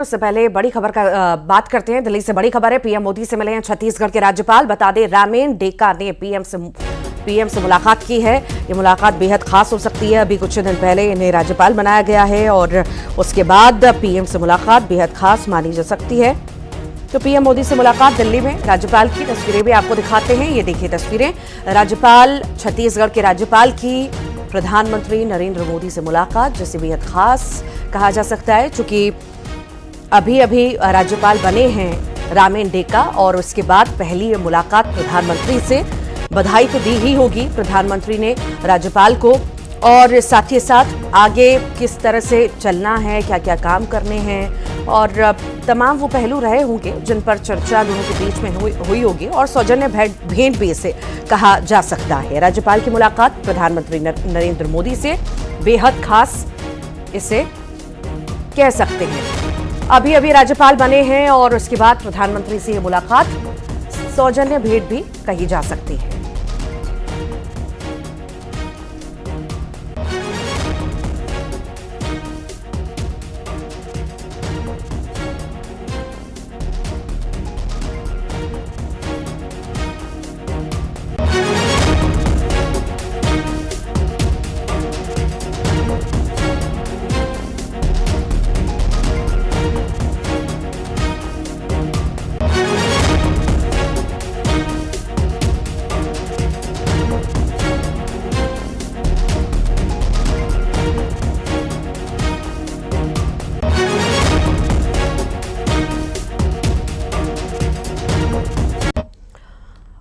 उससे पहले बड़ी खबर का बात करते हैं। दिल्ली से बड़ी खबर है, पीएम मोदी से मिले हैं छत्तीसगढ़ के राज्यपाल। बता दें, रामेन डेका ने पीएम से मुलाकात की है। ये मुलाकात बेहद खास हो सकती है। अभी कुछ दिन पहले इन्हें राज्यपाल बनाया गया है और उसके बाद पीएम से मुलाकात बेहद खास मानी जा सकती है। तो पीएम मोदी से मुलाकात दिल्ली में, राज्यपाल की तस्वीरें भी आपको दिखाते हैं। ये देखिए तस्वीरें, राज्यपाल, छत्तीसगढ़ के राज्यपाल की प्रधानमंत्री नरेंद्र मोदी से मुलाकात, जिसे बेहद खास कहा जा सकता है, चूंकि अभी राज्यपाल बने हैं रामेन डेका और उसके बाद पहली मुलाकात प्रधानमंत्री से। बधाई तो दी ही होगी प्रधानमंत्री ने राज्यपाल को, और साथ ही साथ आगे किस तरह से चलना है, क्या क्या काम करने हैं और तमाम वो पहलू रहे होंगे जिन पर चर्चा दोनों के बीच में हुई होगी और सौजन्य भेंट भी इसे कहा जा सकता है। राज्यपाल की मुलाकात प्रधानमंत्री नरेंद्र मोदी से बेहद खास इसे कह सकते हैं। अभी राज्यपाल बने हैं और उसके बाद प्रधानमंत्री से ये मुलाकात सौजन्य भेंट भी कही जा सकती है।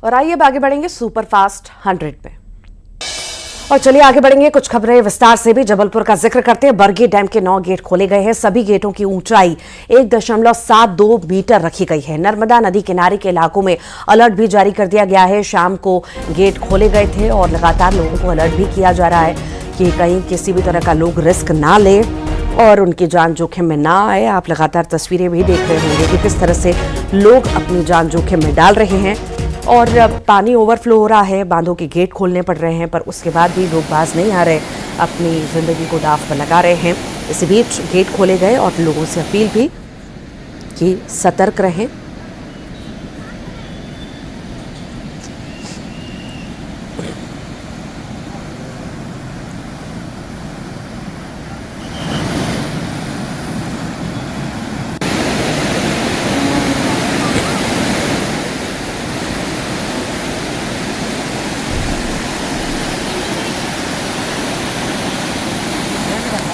और आइए अब आगे बढ़ेंगे सुपरफास्ट 100 में। और चलिए आगे बढ़ेंगे, कुछ खबरें विस्तार से भी जबलपुर का जिक्र करते हैं। बरगी डैम के 9 गेट खोले गए हैं। सभी गेटों की ऊंचाई 1.72 मीटर रखी गई है। नर्मदा नदी किनारे के इलाकों में अलर्ट भी जारी कर दिया गया है। शाम को गेट खोले गए थे और लगातार लोगों को अलर्ट भी किया जा रहा है कि कहीं किसी भी तरह का लोग रिस्क ना ले और उनकी जान जोखिम में ना आए। आप लगातार तस्वीरें भी देख रहे होंगे कि किस तरह से लोग अपनी जान जोखिम में डाल रहे हैं और पानी ओवरफ्लो हो रहा है। बांधों के गेट खोलने पड़ रहे हैं, पर उसके बाद भी लोग बाज नहीं आ रहे, अपनी जिंदगी को दांव पर लगा रहे हैं। इसी बीच गेट खोले गए और लोगों से अपील भी कि सतर्क रहें।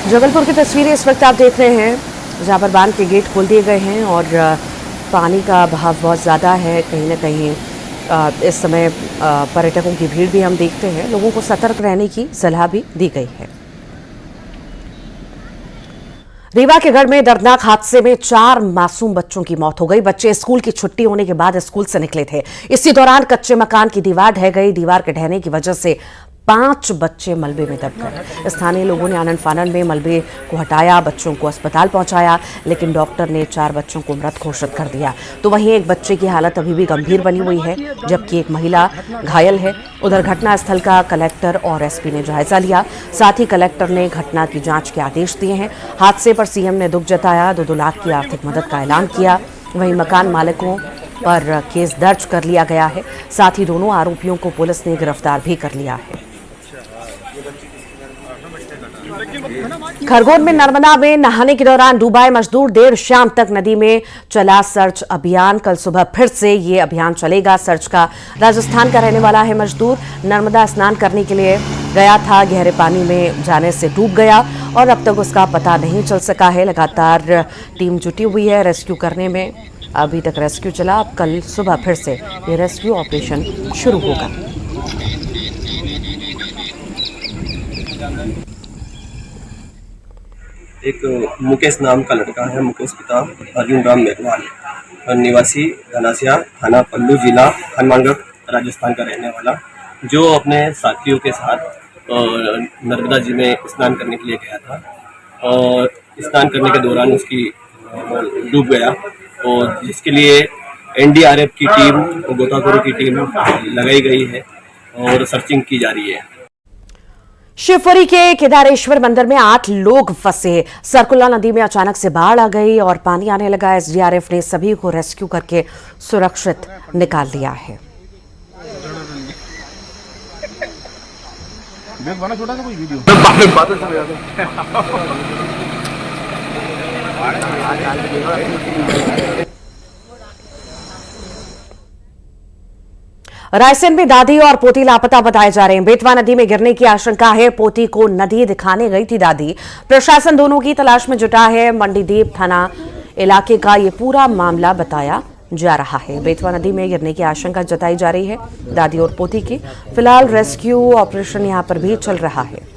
जबलपुर की तस्वीरें इस वक्त आप देख रहे हैं, जहाँ पर बांध के गेट खोल दिए गए हैं और पानी का बहाव बहुत ज़्यादा है। कहीं ना कहीं इस समय पर्यटकों की भीड़ भी हम देखते हैं। लोगों को सतर्क रहने की सलाह भी दी गई है। रीवा के गढ़ में दर्दनाक हादसे में 4 मासूम बच्चों की मौत हो गई। बच्चे स्कूल की छुट्टी होने के बाद स्कूल से निकले थे। इसी दौरान कच्चे मकान की दीवार ढह गई। दीवार के ढहने की वजह से 5 बच्चे मलबे में दब गए। स्थानीय लोगों ने आनन फानन में मलबे को हटाया, बच्चों को अस्पताल पहुंचाया, लेकिन डॉक्टर ने 4 बच्चों को मृत घोषित कर दिया। तो वहीं एक बच्चे की हालत अभी भी गंभीर बनी हुई है, जबकि एक महिला घायल है। उधर घटनास्थल का कलेक्टर और एसपी ने जायजा लिया। साथ ही कलेक्टर ने घटना की जांच के आदेश दिए हैं। हादसे पर सीएम ने दुख जताया, 2-2 लाख की आर्थिक मदद का ऐलान किया। वहीं मकान मालिकों पर केस दर्ज कर लिया गया है। साथ ही दोनों आरोपियों को पुलिस ने गिरफ्तार भी कर लिया है। खरगोन में नर्मदा में नहाने के दौरान डूबा मजदूर। देर शाम तक नदी में चला सर्च अभियान। कल सुबह फिर से ये अभियान चलेगा। सर्च का राजस्थान का रहने वाला है मजदूर। नर्मदा स्नान करने के लिए गया था, गहरे पानी में जाने से डूब गया और अब तक उसका पता नहीं चल सका है। लगातार टीम जुटी हुई है रेस्क्यू करने में। अभी तक रेस्क्यू चला, अब कल सुबह फिर से ये रेस्क्यू ऑपरेशन शुरू होगा। एक मुकेश नाम का लड़का है। मुकेश पिता अर्जुन राम मेघवाल, निवासी धनासिया, थाना पल्लू, जिला हनुमानगढ़, राजस्थान का रहने वाला, जो अपने साथियों के साथ नर्मदा जी में स्नान करने के लिए गया था और स्नान करने के दौरान उसकी डूब गया और जिसके लिए एनडीआरएफ की टीम, गोताखोरों की टीम लगाई गई है और सर्चिंग की जा रही है। शिवपुरी के केदारेश्वर मंदिर में 8 लोग फंसे। सरकुला नदी में अचानक से बाढ़ आ गई और पानी आने लगा। एसडीआरएफ ने सभी को रेस्क्यू करके सुरक्षित निकाल लिया है। छोटा सा कोई वीडियो रायसेन में दादी और पोती लापता बताए जा रहे हैं। बेतवा नदी में गिरने की आशंका है। पोती को नदी दिखाने गई थी दादी। प्रशासन दोनों की तलाश में जुटा है। मंडीदीप थाना इलाके का ये पूरा मामला बताया जा रहा है। बेतवा नदी में गिरने की आशंका जताई जा रही है दादी और पोती की। फिलहाल रेस्क्यू ऑपरेशन यहां पर भी चल रहा है।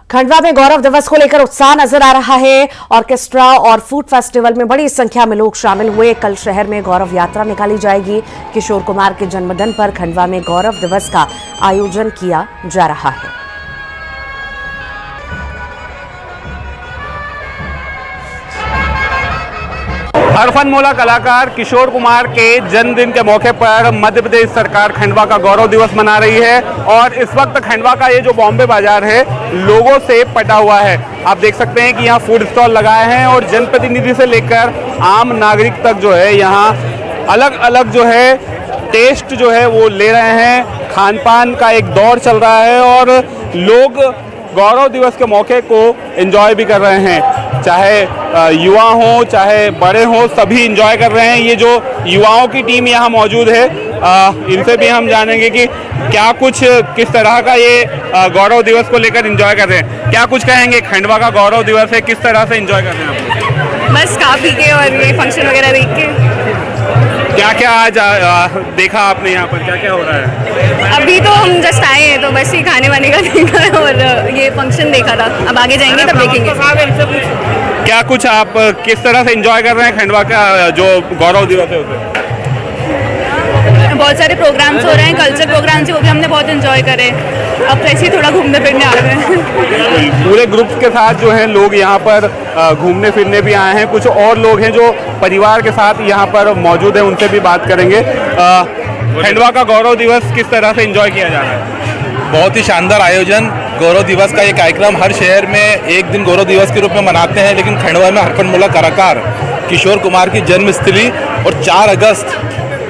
खंडवा में गौरव दिवस को लेकर उत्साह नजर आ रहा है। ऑर्केस्ट्रा और फूड फेस्टिवल में बड़ी संख्या में लोग शामिल हुए। कल शहर में गौरव यात्रा निकाली जाएगी। किशोर कुमार के जन्मदिन पर खंडवा में गौरव दिवस का आयोजन किया जा रहा है। हरफनमौला कलाकार किशोर कुमार के जन्मदिन के मौके पर मध्य प्रदेश सरकार खंडवा का गौरव दिवस मना रही है और इस वक्त खंडवा का ये जो बॉम्बे बाजार है लोगों से पटा हुआ है। आप देख सकते हैं कि यहाँ फूड स्टॉल लगाए हैं और जनप्रतिनिधि से लेकर आम नागरिक तक जो है यहाँ अलग अलग जो है टेस्ट जो है वो ले रहे हैं। खान पान का एक दौर चल रहा है और लोग गौरव दिवस के मौके को एंजॉय भी कर रहे हैं। चाहे युवा हों चाहे बड़े हों सभी एंजॉय कर रहे हैं। ये जो युवाओं की टीम यहाँ मौजूद है इनसे भी हम जानेंगे कि क्या कुछ किस तरह का ये गौरव दिवस को लेकर एंजॉय कर रहे हैं। क्या कुछ कहेंगे, खंडवा का गौरव दिवस है, किस तरह से एंजॉय कर रहे हैं आप? बस खा पी के और ये फंक्शन वगैरह देख के। क्या क्या आज देखा आपने यहाँ पर, क्या क्या हो रहा है? अभी तो हम जस्ट आए हैं तो बस ये खाने वाने का देखा है और ये फंक्शन देखा था। अब आगे जाएंगे तब देखेंगे। क्या कुछ आप किस तरह से एंजॉय कर रहे हैं खंडवा का जो गौरव दिवस है उसे? बहुत सारे प्रोग्राम्स हो रहे हैं, कल्चर प्रोग्राम्स वो भी हमने बहुत एंजॉय करे। अब तो ऐसे ही थोड़ा घूमने फिरने आ गए हैं। पूरे ग्रुप के साथ जो हैं लोग यहाँ पर घूमने फिरने भी आए हैं। कुछ और लोग हैं जो परिवार के साथ यहाँ पर मौजूद हैं, उनसे भी बात करेंगे। खंडवा का गौरव दिवस किस तरह से एंजॉय किया जा रहा है? बहुत ही शानदार आयोजन। गौरव दिवस का ये कार्यक्रम हर शहर में एक दिन गौरव दिवस के रूप में मनाते हैं, लेकिन खंडवा में हरफनमौला कलाकार किशोर कुमार की जन्मस्थली और 4 अगस्त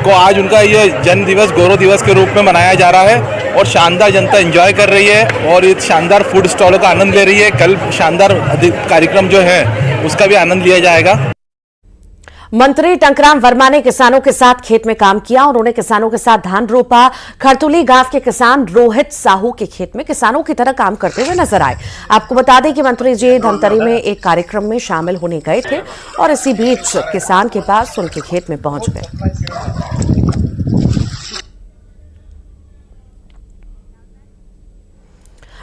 को आज उनका ये जन्म दिवस गौरव दिवस के रूप में मनाया जा रहा है और शानदार जनता एंजॉय कर रही है और इस शानदार फूड स्टॉलों का आनंद ले रही है। कल शानदार कार्यक्रम जो है उसका भी आनंद लिया जाएगा। मंत्री टंकराम वर्मा ने किसानों के साथ खेत में काम किया। उन्होंने किसानों के साथ धान रोपा। खरतुली गांव के किसान रोहित साहू के खेत में किसानों की तरह काम करते हुए नजर आए। आपको बता दें कि मंत्री जी धमतरी में एक कार्यक्रम में शामिल होने गए थे और इसी बीच किसान के पास उनके खेत में पहुंच गए।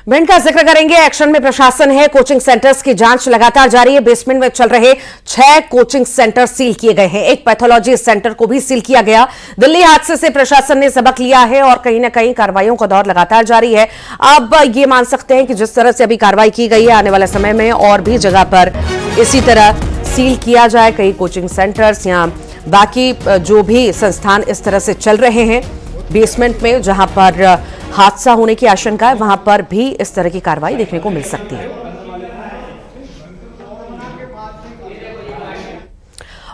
भिंड का जिक्र करेंगे। एक्शन में प्रशासन है। कोचिंग सेंटर्स की जांच लगातार जारी है। बेसमेंट में चल रहे 6 कोचिंग सेंटर सील किए गए हैं। एक पैथोलॉजी सेंटर को भी सील किया गया। दिल्ली हादसे से प्रशासन ने सबक लिया है और कहीं ना कहीं कार्रवाइयों का दौर लगातार जारी है। अब ये मान सकते हैं कि जिस तरह से अभी कार्रवाई की गई है आने वाले समय में और भी जगह पर इसी तरह सील किया जाए। कई कोचिंग सेंटर्स या बाकी जो भी संस्थान इस तरह से चल रहे हैं बेसमेंट में जहां पर हादसा होने की आशंका है वहां पर भी इस तरह की कार्रवाई देखने को मिल सकती है।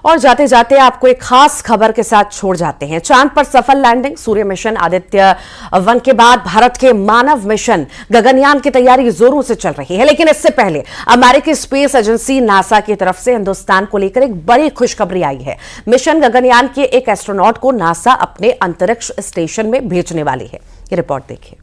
और जाते जाते आपको एक खास खबर के साथ छोड़ जाते हैं। चांद पर सफल लैंडिंग। सूर्य मिशन आदित्य 1 के बाद भारत के मानव मिशन गगनयान की तैयारी जोरों से चल रही है। लेकिन इससे पहले अमेरिकी स्पेस एजेंसी नासा की तरफ से हिंदुस्तान को लेकर एक बड़ी खुशखबरी आई है। मिशन गगनयान के एक एस्ट्रोनॉट को नासा अपने अंतरिक्ष स्टेशन में भेजने वाली है। ये रिपोर्ट देखिए।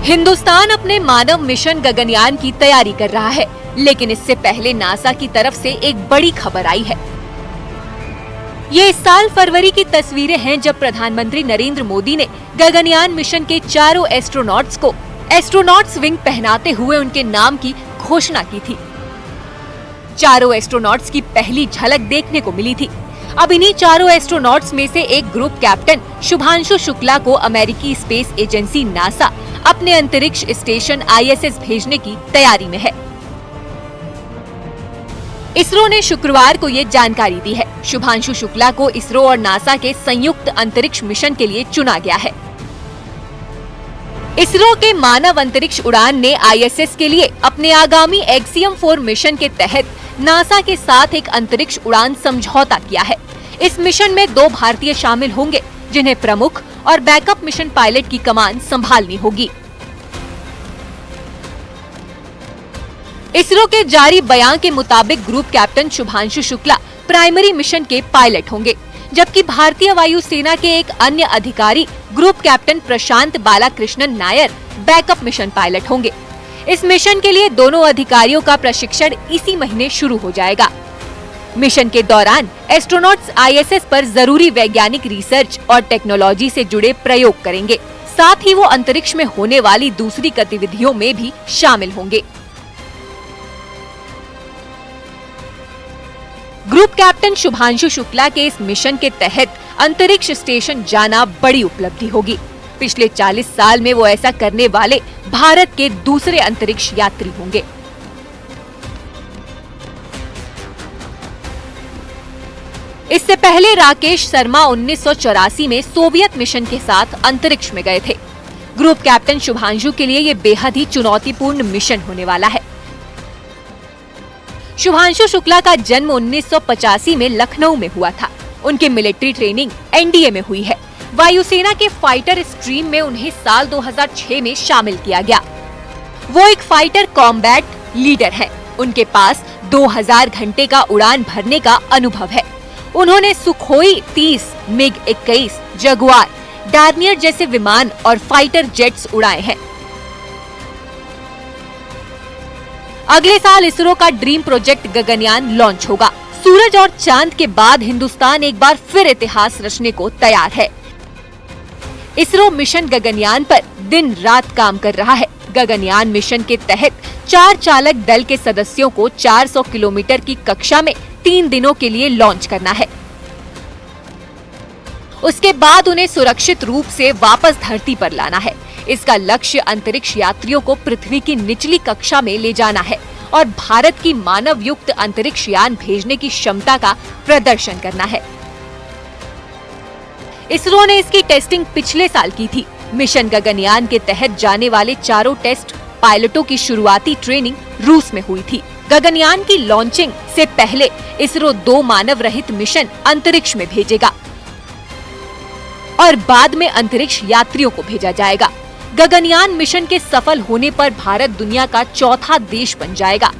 हिंदुस्तान अपने मानव मिशन गगनयान की तैयारी कर रहा है, लेकिन इससे पहले नासा की तरफ से एक बड़ी खबर आई है। ये इस साल फरवरी की तस्वीरें हैं जब प्रधानमंत्री नरेंद्र मोदी ने गगनयान मिशन के चारों एस्ट्रोनॉट्स को एस्ट्रोनॉट्स विंग पहनाते हुए उनके नाम की घोषणा की थी। चारों एस्ट्रोनॉट्स की पहली झलक देखने को मिली थी। अब इन्हीं चारों एस्ट्रोनॉट्स में से एक ग्रुप कैप्टन शुभांशु शुक्ला को अमेरिकी स्पेस एजेंसी नासा अपने अंतरिक्ष स्टेशन ISS भेजने की तैयारी में है। इसरो ने शुक्रवार को ये जानकारी दी है। शुभांशु शुक्ला को इसरो और नासा के संयुक्त अंतरिक्ष मिशन के लिए चुना गया है। इसरो के मानव अंतरिक्ष उड़ान ने ISS के लिए अपने आगामी एक्सियम 4 मिशन के तहत नासा के साथ एक अंतरिक्ष उड़ान समझौता किया है। इस मिशन में 2 भारतीय शामिल होंगे, जिन्हें प्रमुख और बैकअप मिशन पायलट की कमान संभालनी होगी। इसरो के जारी बयान के मुताबिक group captain Shubhanshu Shukla primary mission के पायलट होंगे, जबकि भारतीय वायुसेना के एक अन्य अधिकारी group captain Prashant Balakrishnan Nair backup mission pilot होंगे। इस मिशन के लिए दोनों अधिकारियों का प्रशिक्षण इसी महीने शुरू हो जाएगा। मिशन के दौरान एस्ट्रोनॉट्स ISS पर जरूरी वैज्ञानिक रिसर्च और टेक्नोलॉजी से जुड़े प्रयोग करेंगे। साथ ही वो अंतरिक्ष में होने वाली दूसरी गतिविधियों में भी शामिल होंगे। ग्रुप कैप्टन शुभांशु शुक्ला के इस मिशन के तहत अंतरिक्ष स्टेशन जाना बड़ी उपलब्धि होगी। पिछले 40 साल में वो ऐसा करने वाले भारत के दूसरे अंतरिक्ष यात्री होंगे। इससे पहले राकेश शर्मा 1984 में सोवियत मिशन के साथ अंतरिक्ष में गए थे। ग्रुप कैप्टन शुभांशु के लिए ये बेहद ही चुनौतीपूर्ण मिशन होने वाला है। शुभांशु शुक्ला का जन्म 1985 में लखनऊ में हुआ था। उनकी मिलिट्री ट्रेनिंग NDA में हुई है। वायुसेना के फाइटर स्ट्रीम में उन्हें साल 2006 में शामिल किया गया। वो एक फाइटर कॉम्बैट लीडर है। उनके पास 2000 घंटे का उड़ान भरने का अनुभव है। उन्होंने सुखोई 30, MiG-21, जगुआर, डार्नियर जैसे विमान और फाइटर जेट्स उड़ाए हैं। अगले साल इसरो का ड्रीम प्रोजेक्ट गगनयान लॉन्च होगा। सूरज और चांद के बाद हिंदुस्तान एक बार फिर इतिहास रचने को तैयार है। इसरो मिशन गगनयान पर दिन रात काम कर रहा है। गगनयान मिशन के तहत 4 चालक दल के सदस्यों को 400 किलोमीटर की कक्षा में 3 दिनों के लिए लॉन्च करना है। उसके बाद उन्हें सुरक्षित रूप से वापस धरती पर लाना है। इसका लक्ष्य अंतरिक्ष यात्रियों को पृथ्वी की निचली कक्षा में ले जाना है और भारत की मानव युक्त अंतरिक्ष यान भेजने की क्षमता का प्रदर्शन करना है। इसरो ने इसकी टेस्टिंग पिछले साल की थी। मिशन गगनयान के तहत जाने वाले 4 टेस्ट पायलटों की शुरुआती ट्रेनिंग रूस में हुई थी। गगनयान की लॉन्चिंग से पहले इसरो 2 मानव रहित मिशन अंतरिक्ष में भेजेगा और बाद में अंतरिक्ष यात्रियों को भेजा जाएगा। गगनयान मिशन के सफल होने पर भारत दुनिया का 4था देश बन जाएगा।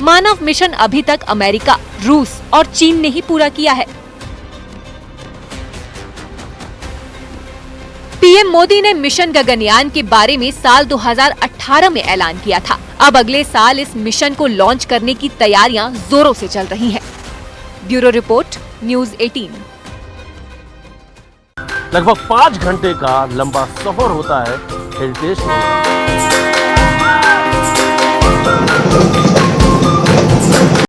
मानव मिशन अभी तक अमेरिका, रूस और चीन ने ही पूरा किया है। पीएम मोदी ने मिशन गगनयान के बारे में साल 2018 में ऐलान किया था। अब अगले साल इस मिशन को लॉन्च करने की तैयारियां जोरों से चल रही हैं। Bureau report, news 18। लगभग 5 घंटे का लंबा सफर होता है हेरिटेज।